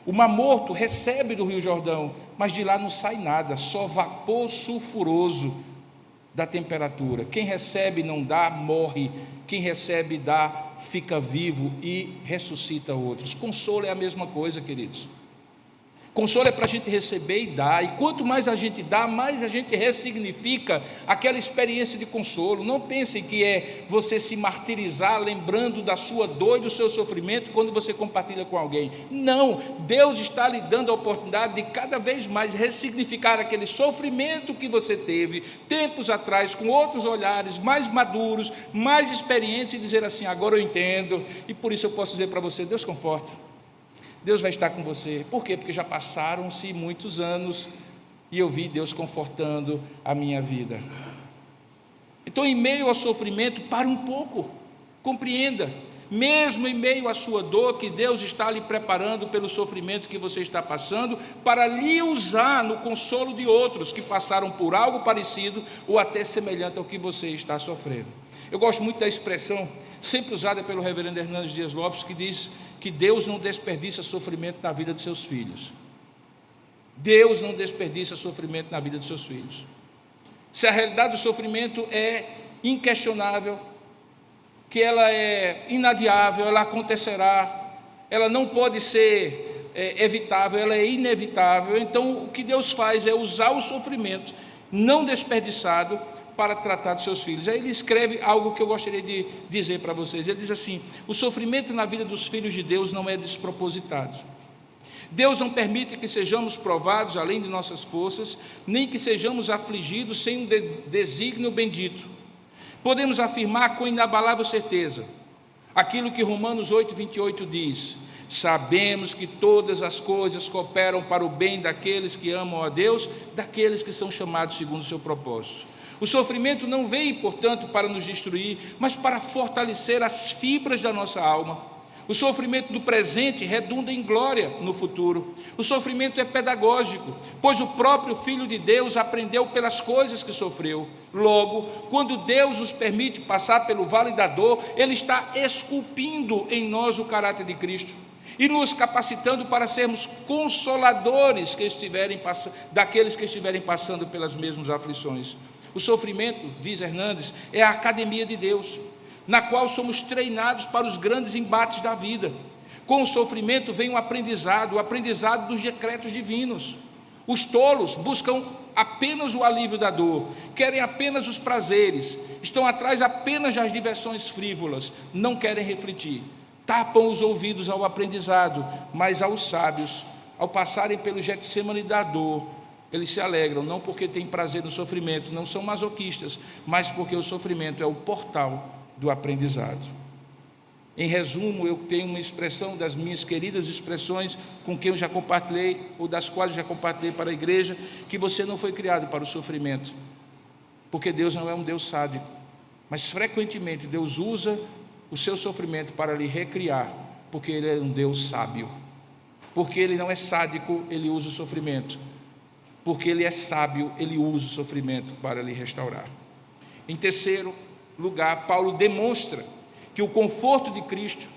O Mar Morto recebe do rio Jordão, mas de lá não sai nada, só vapor sulfuroso da temperatura. Quem recebe e não dá, morre. Quem recebe e dá, fica vivo e ressuscita outros. Consolo é a mesma coisa, queridos. Consolo é para a gente receber e dar, e quanto mais a gente dá, mais a gente ressignifica aquela experiência de consolo. Não pensem que é você se martirizar lembrando da sua dor e do seu sofrimento quando você compartilha com alguém. Não, Deus está lhe dando a oportunidade de cada vez mais ressignificar aquele sofrimento que você teve tempos atrás, com outros olhares, mais maduros, mais experientes, e dizer assim: agora eu entendo, e por isso eu posso dizer para você: Deus conforta. Deus vai estar com você. Por quê? Porque já passaram-se muitos anos e eu vi Deus confortando a minha vida. Então, em meio ao sofrimento, pare um pouco, compreenda, mesmo em meio à sua dor, que Deus está lhe preparando pelo sofrimento que você está passando, para lhe usar no consolo de outros que passaram por algo parecido ou até semelhante ao que você está sofrendo. Eu gosto muito da expressão sempre usada pelo reverendo Hernandes Dias Lopes, que diz que Deus não desperdiça sofrimento na vida de seus filhos. Deus não desperdiça sofrimento na vida de seus filhos. Se a realidade do sofrimento é inquestionável, que ela é inadiável, ela acontecerá, ela não pode ser evitável, ela é inevitável, então o que Deus faz é usar o sofrimento não desperdiçado para tratar dos seus filhos. Aí ele escreve algo que eu gostaria de dizer para vocês. Ele diz assim: o sofrimento na vida dos filhos de Deus não é despropositado. Deus não permite que sejamos provados além de nossas forças, nem que sejamos afligidos sem um desígnio bendito. Podemos afirmar com inabalável certeza aquilo que Romanos 8:28 diz: sabemos que todas as coisas cooperam para o bem daqueles que amam a Deus, daqueles que são chamados segundo o seu propósito. O sofrimento não veio, portanto, para nos destruir, mas para fortalecer as fibras da nossa alma. O sofrimento do presente redunda em glória no futuro. O sofrimento é pedagógico, pois o próprio Filho de Deus aprendeu pelas coisas que sofreu. Logo, quando Deus nos permite passar pelo vale da dor, Ele está esculpindo em nós o caráter de Cristo e nos capacitando para sermos consoladores daqueles que estiverem passando pelas mesmas aflições. O sofrimento, diz Hernandes, é a academia de Deus, na qual somos treinados para os grandes embates da vida. Com o sofrimento vem o aprendizado dos decretos divinos. Os tolos buscam apenas o alívio da dor, querem apenas os prazeres, estão atrás apenas das diversões frívolas, não querem refletir. Tapam os ouvidos ao aprendizado, mas aos sábios, ao passarem pelo Getsemane da dor, eles se alegram, não porque têm prazer no sofrimento, não são masoquistas, mas porque o sofrimento é o portal do aprendizado. Em resumo, eu tenho uma expressão das minhas queridas expressões com quem eu já compartilhei, ou das quais eu já compartilhei para a igreja, que você não foi criado para o sofrimento, porque Deus não é um Deus sádico, mas frequentemente Deus usa o seu sofrimento para lhe recriar, porque Ele é um Deus sábio. Porque Ele não é sádico, Ele usa o sofrimento. Porque Ele é sábio, Ele usa o sofrimento para lhe restaurar. Em terceiro lugar, Paulo demonstra que o conforto de Cristo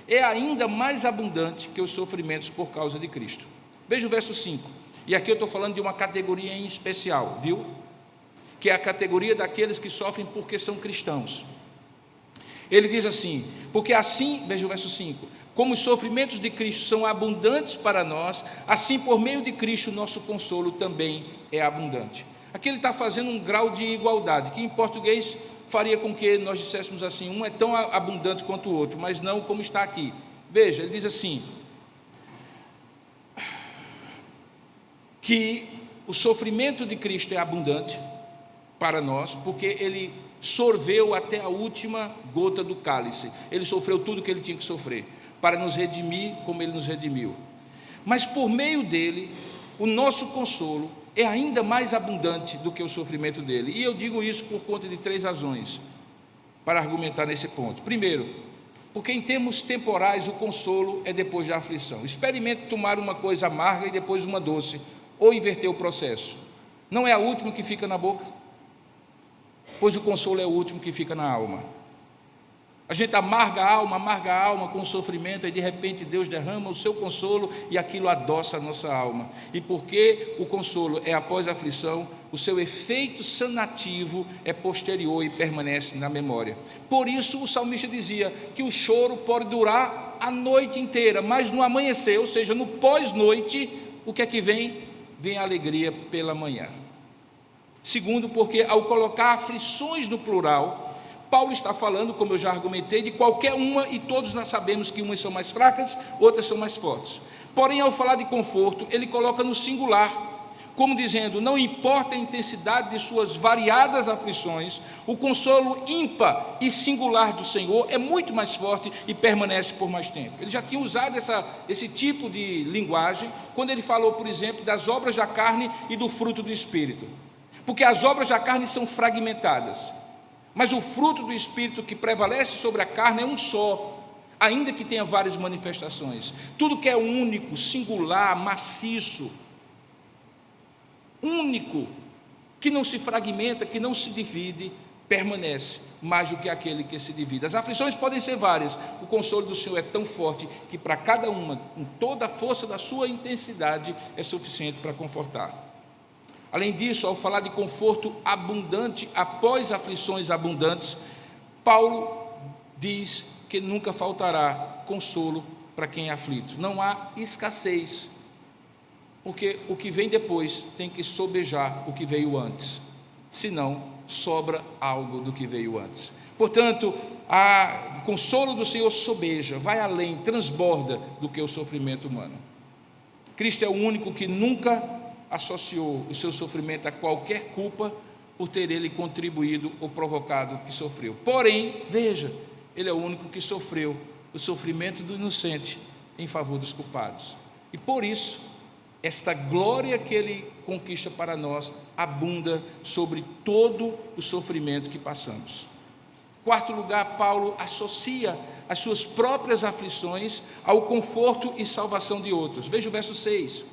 é ainda mais abundante que os sofrimentos por causa de Cristo. Veja o verso 5, e aqui eu estou falando de uma categoria em especial, viu? Que é a categoria daqueles que sofrem porque são cristãos. Ele diz assim, porque assim, veja o verso 5, como os sofrimentos de Cristo são abundantes para nós, assim por meio de Cristo nosso consolo também é abundante. Aqui ele está fazendo um grau de igualdade, que em português faria com que nós disséssemos assim, um é tão abundante quanto o outro, mas não como está aqui. Veja, ele diz assim, que o sofrimento de Cristo é abundante para nós, porque Ele sorveu até a última gota do cálice, Ele sofreu tudo que Ele tinha que sofrer, para nos redimir como Ele nos redimiu. Mas por meio dEle, o nosso consolo é ainda mais abundante do que o sofrimento dele. E eu digo isso por conta de 3 razões, para argumentar nesse ponto. Primeiro, porque em termos temporais o consolo é depois da aflição. Experimente tomar uma coisa amarga e depois uma doce, ou inverter o processo. Não é a última que fica na boca, pois o consolo é o último que fica na alma. A gente amarga a alma com o sofrimento, e de repente Deus derrama o seu consolo e aquilo adoça a nossa alma. E porque o consolo é após a aflição, o seu efeito sanativo é posterior e permanece na memória. Por isso o salmista dizia que o choro pode durar a noite inteira, mas no amanhecer, ou seja, no pós-noite, o que é que vem? Vem a alegria pela manhã. Segundo, porque ao colocar aflições no plural, Paulo está falando, como eu já argumentei, de qualquer uma, e todos nós sabemos que umas são mais fracas, outras são mais fortes. Porém, ao falar de conforto, ele coloca no singular, como dizendo, não importa a intensidade de suas variadas aflições, o consolo ímpar e singular do Senhor é muito mais forte e permanece por mais tempo. Ele já tinha usado esse tipo de linguagem, quando ele falou, por exemplo, das obras da carne e do fruto do Espírito. Porque as obras da carne são fragmentadas, mas o fruto do Espírito que prevalece sobre a carne é um só, ainda que tenha várias manifestações. Tudo que é único, singular, maciço, único, que não se fragmenta, que não se divide, permanece mais do que aquele que se divide. As aflições podem ser várias, o consolo do Senhor é tão forte que para cada uma, com toda a força da sua intensidade, é suficiente para confortar. Além disso, ao falar de conforto abundante após aflições abundantes, Paulo diz que nunca faltará consolo para quem é aflito. Não há escassez, porque o que vem depois tem que sobejar o que veio antes, senão sobra algo do que veio antes. Portanto, o consolo do Senhor sobeja, vai além, transborda do que o sofrimento humano. Cristo é o único que nunca associou o seu sofrimento a qualquer culpa por ter ele contribuído ou provocado que sofreu. Porém, veja, ele é o único que sofreu o sofrimento do inocente em favor dos culpados. E por isso, esta glória que Ele conquista para nós abunda sobre todo o sofrimento que passamos. Em quarto lugar, Paulo associa as suas próprias aflições ao conforto e salvação de outros. Veja o verso 6.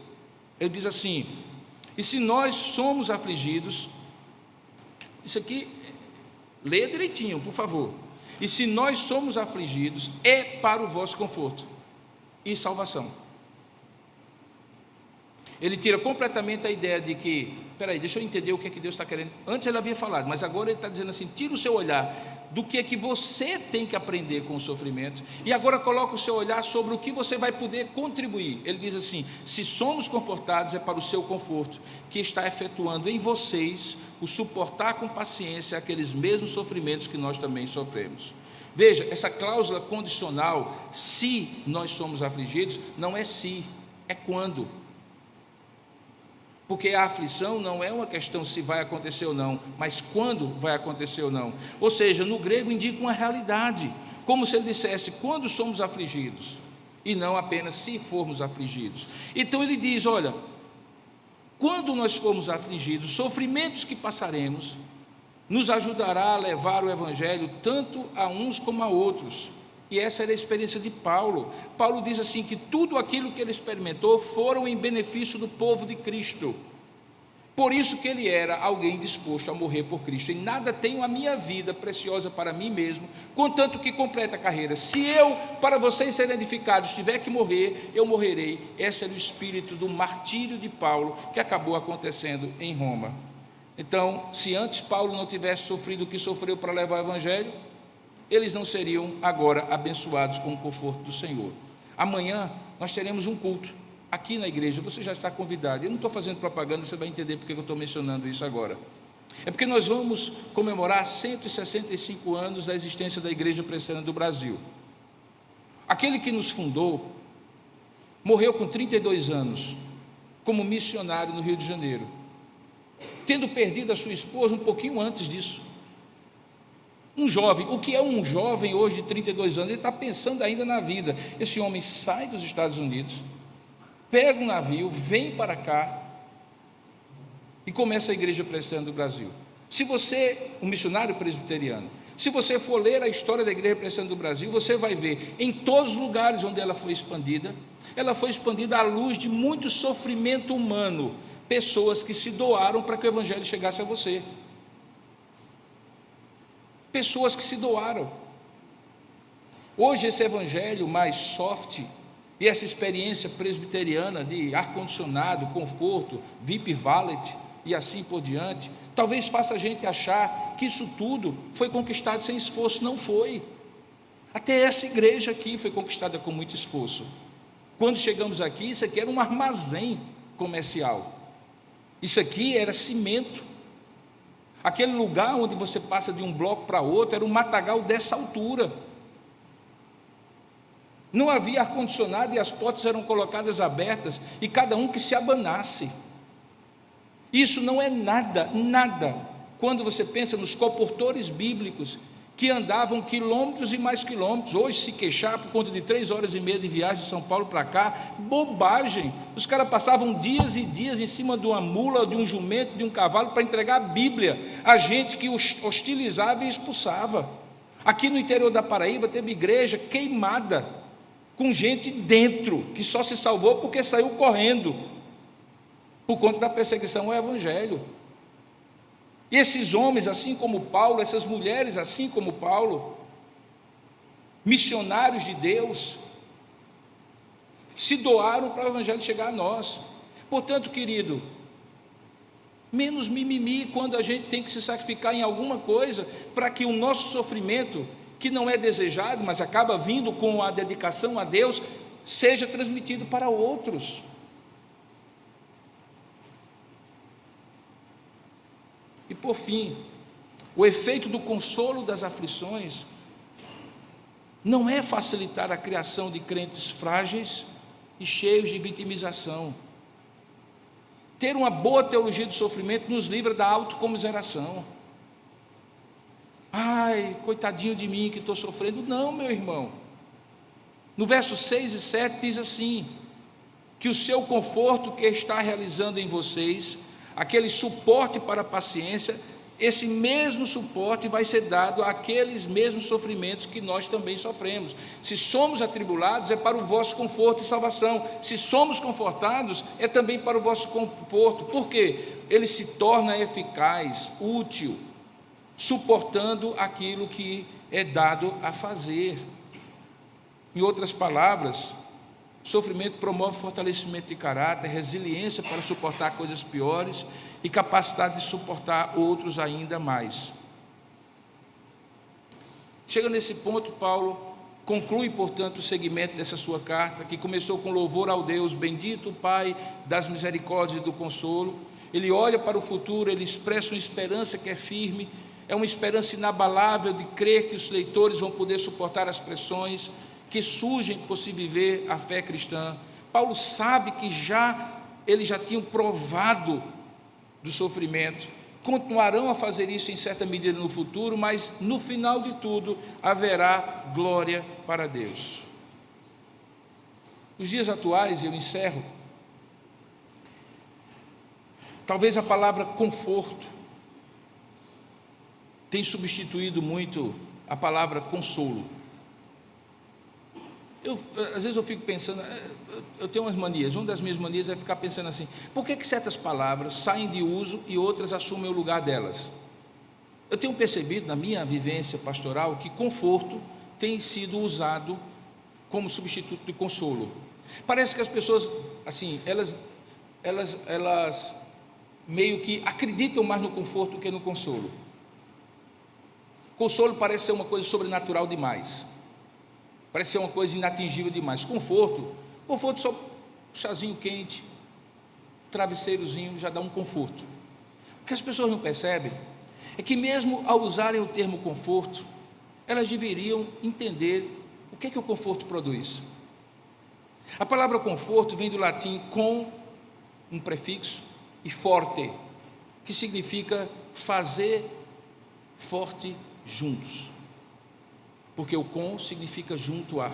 Ele diz assim: e se nós somos afligidos, isso aqui, leia direitinho, por favor. E se nós somos afligidos, é para o vosso conforto e salvação. Ele tira completamente a ideia de que, peraí, deixa eu entender o que é que Deus está querendo. Antes ele havia falado, mas agora ele está dizendo assim: tira o seu olhar do que é que você tem que aprender com o sofrimento, e agora coloca o seu olhar sobre o que você vai poder contribuir. Ele diz assim: se somos confortados, é para o seu conforto, que está efetuando em vocês o suportar com paciência aqueles mesmos sofrimentos que nós também sofremos. Veja, essa cláusula condicional, se nós somos afligidos, não é se, é quando. Porque a aflição não é uma questão se vai acontecer ou não, mas quando vai acontecer ou não. Ou seja, no grego indica uma realidade, como se ele dissesse quando somos afligidos, e não apenas se formos afligidos. Então ele diz: olha, quando nós formos afligidos, sofrimentos que passaremos, nos ajudará a levar o Evangelho tanto a uns como a outros. E essa era a experiência de Paulo. Paulo diz assim que tudo aquilo que ele experimentou foram em benefício do povo de Cristo. Por isso que ele era alguém disposto a morrer por Cristo. Em nada tenho a minha vida preciosa para mim mesmo, contanto que complete a carreira. Se eu, para vocês serem edificados, tiver que morrer, eu morrerei. Esse era o espírito do martírio de Paulo, que acabou acontecendo em Roma. Então, se antes Paulo não tivesse sofrido o que sofreu para levar o Evangelho, eles não seriam agora abençoados com o conforto do Senhor. Amanhã nós teremos um culto aqui na igreja, você já está convidado. Eu não estou fazendo propaganda, você vai entender porque eu estou mencionando isso agora. É porque nós vamos comemorar 165 anos da existência da Igreja Presbiteriana do Brasil. Aquele que nos fundou morreu com 32 anos como missionário no Rio de Janeiro, tendo perdido a sua esposa um pouquinho antes disso. Um jovem, o que é um jovem hoje de 32 anos? Ele está pensando ainda na vida. Esse homem sai dos Estados Unidos, pega um navio, vem para cá e começa a Igreja Presbiteriana do Brasil. Se você, um missionário presbiteriano, se você for ler a história da Igreja Presbiteriana do Brasil, você vai ver em todos os lugares onde ela foi expandida à luz de muito sofrimento humano, pessoas que se doaram para que o Evangelho chegasse a você. Pessoas que se doaram. Hoje esse evangelho mais soft e essa experiência presbiteriana de ar-condicionado, conforto, VIP Valet e assim por diante, talvez faça a gente achar que isso tudo foi conquistado sem esforço. Não foi. Até essa igreja aqui foi conquistada com muito esforço. Quando chegamos aqui, isso aqui era um armazém comercial. Isso aqui era cimento. Aquele lugar onde você passa de um bloco para outro era um matagal dessa altura. Não havia ar-condicionado e as portas eram colocadas abertas e cada um que se abanasse. Isso não é nada, nada, quando você pensa nos colportores bíblicos que andavam quilômetros e mais quilômetros. Hoje se queixar por conta de 3 horas e meia de viagem de São Paulo para cá, bobagem. Os caras passavam dias e dias em cima de uma mula, de um jumento, de um cavalo para entregar a Bíblia a gente que os hostilizava e expulsava. Aqui no interior da Paraíba teve igreja queimada, com gente dentro, que só se salvou porque saiu correndo, por conta da perseguição ao Evangelho. E esses homens, assim como Paulo, essas mulheres, assim como Paulo, missionários de Deus, se doaram para o Evangelho chegar a nós. Portanto, querido, menos mimimi quando a gente tem que se sacrificar em alguma coisa para que o nosso sofrimento, que não é desejado, mas acaba vindo com a dedicação a Deus, seja transmitido para outros. E por fim, o efeito do consolo das aflições não é facilitar a criação de crentes frágeis e cheios de vitimização. Ter uma boa teologia do sofrimento nos livra da autocomiseração. Ai, coitadinho de mim que estou sofrendo. Não, meu irmão. No verso 6 e 7 diz assim: que o seu conforto que está realizando em vocês, aquele suporte para a paciência, esse mesmo suporte vai ser dado àqueles mesmos sofrimentos que nós também sofremos. Se somos atribulados, é para o vosso conforto e salvação. Se somos confortados, é também para o vosso conforto. Por quê? Ele se torna eficaz, útil, suportando aquilo que é dado a fazer. Em outras palavras, sofrimento promove fortalecimento de caráter, resiliência para suportar coisas piores e capacidade de suportar outros ainda mais. Chega nesse ponto, Paulo conclui, portanto, o segmento dessa sua carta, que começou com louvor ao Deus bendito, Pai das misericórdias e do consolo. Ele olha para o futuro, ele expressa uma esperança que é firme, é uma esperança inabalável de crer que os leitores vão poder suportar as pressões que surgem por se viver a fé cristã. Paulo sabe que eles já tinham provado do sofrimento, continuarão a fazer isso em certa medida no futuro, mas no final de tudo haverá glória para Deus. Nos dias atuais, eu encerro, talvez a palavra conforto tem substituído muito a palavra consolo. Às vezes eu fico pensando, eu tenho umas manias, uma das minhas manias é ficar pensando assim: por que certas palavras saem de uso e outras assumem o lugar delas? Eu tenho percebido na minha vivência pastoral que conforto tem sido usado como substituto de consolo. Parece que as pessoas, assim, elas meio que acreditam mais no conforto do que no consolo. Consolo parece ser uma coisa sobrenatural demais. Parece ser uma coisa inatingível demais. Conforto só chazinho quente, travesseirozinho, já dá um conforto. O que as pessoas não percebem é que mesmo ao usarem o termo conforto, elas deveriam entender o que o conforto produz. A palavra conforto vem do latim com, um prefixo, e forte, que significa fazer forte juntos. Porque o com significa junto a.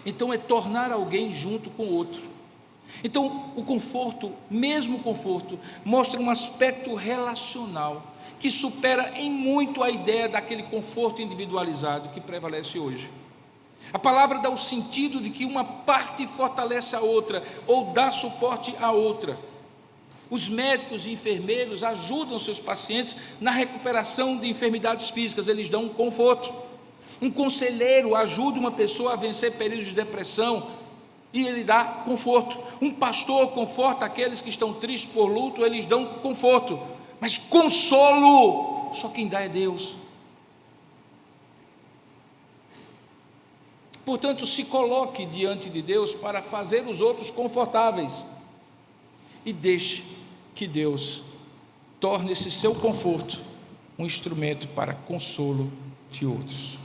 Então é tornar alguém junto com outro. Então o conforto, mesmo o conforto, mostra um aspecto relacional que supera em muito a ideia daquele conforto individualizado que prevalece hoje. A palavra dá o sentido de que uma parte fortalece a outra ou dá suporte à outra. Os médicos e enfermeiros ajudam seus pacientes na recuperação de enfermidades físicas, eles dão um conforto. Um conselheiro ajuda uma pessoa a vencer períodos de depressão e ele dá conforto. Um pastor conforta aqueles que estão tristes por luto, eles dão conforto. Mas consolo, só quem dá é Deus. Portanto, se coloque diante de Deus para fazer os outros confortáveis e deixe que Deus torne esse seu conforto um instrumento para consolo de outros.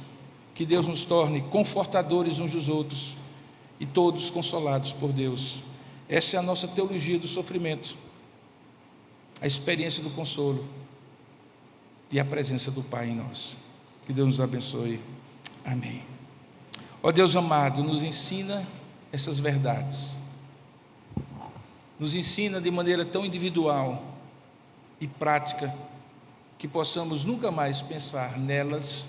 Que Deus nos torne confortadores uns dos outros e todos consolados por Deus. Essa é a nossa teologia do sofrimento, a experiência do consolo e a presença do Pai em nós. Que Deus nos abençoe. Amém. Ó Deus amado, nos ensina essas verdades. Nos ensina de maneira tão individual e prática que possamos nunca mais pensar nelas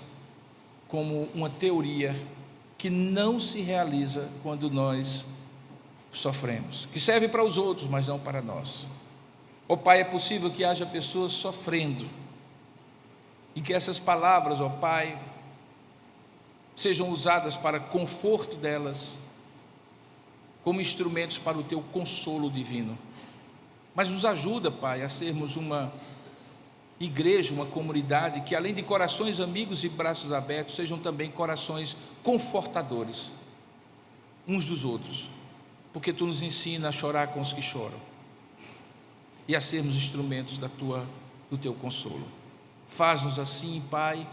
como uma teoria que não se realiza quando nós sofremos, que serve para os outros, mas não para nós. Ó Pai, é possível que haja pessoas sofrendo e que essas palavras, ó Pai, sejam usadas para conforto delas, como instrumentos para o Teu consolo divino. Mas nos ajuda, Pai, a sermos uma igreja, uma comunidade que, além de corações amigos e braços abertos, sejam também corações confortadores uns dos outros, porque Tu nos ensina a chorar com os que choram e a sermos instrumentos do Teu consolo. Faz-nos assim, Pai,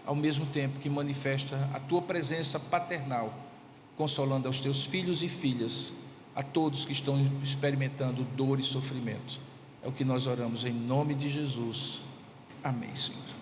ao mesmo tempo que manifesta a Tua presença paternal, consolando aos Teus filhos e filhas, a todos que estão experimentando dor e sofrimento. É o que nós oramos em nome de Jesus. Amém, Senhor.